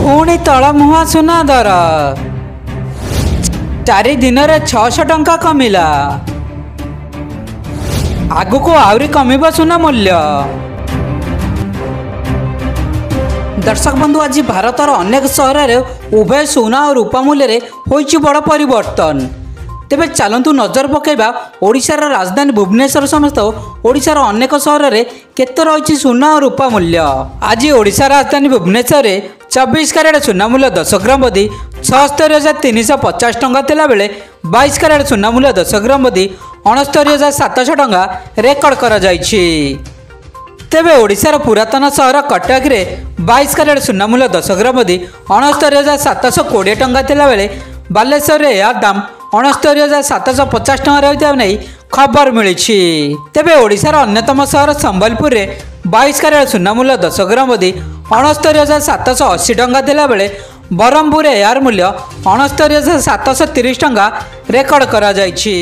पुणी तल मुहा सुना दर 4 दिन में 600 टंका कमिला। आगु को आउरी कमिबा सुना मूल्य। दर्शक बंधु आज भारतर अनेक सहर में उभय सुना और रूपा मूल्य रे होइछि बड़ परिवर्तन। तेबे चलतु नजर पकेबा ओडिशार राजधानी भुवनेश्वर समेत ओडिशार अनेक सहर में केते रही सुना और रूपा मूल्य। आज ओडिशा राजधानी भुवनेश्वर 24 कैरेट सुना मूल्य 10 ग्राम बदी 76,350 टंका थिला बेले 22 कैरेट सुना मूल्य 10 ग्राम बदी 69,700 टंका रेकर्ड करा जायछि। तेबे ओडिशार पुरातन सहर कटक रे 22 कैरेट सुना मूल्य 10 ग्राम बदी 69,720 टंका थिला बेले बालेश्वर रे या दाम 69,750 टंका रहिता नै खबर मिली। तेबे ओडिशार अन्यतम सहर संबलपुर रे 22 कैरेट सुना मूल्य 10 ग्राम बदी 69,780 टंका थिला बेले बरहमपुर यार मूल्य 69,730 टंका रेकर्ड करा जायछि।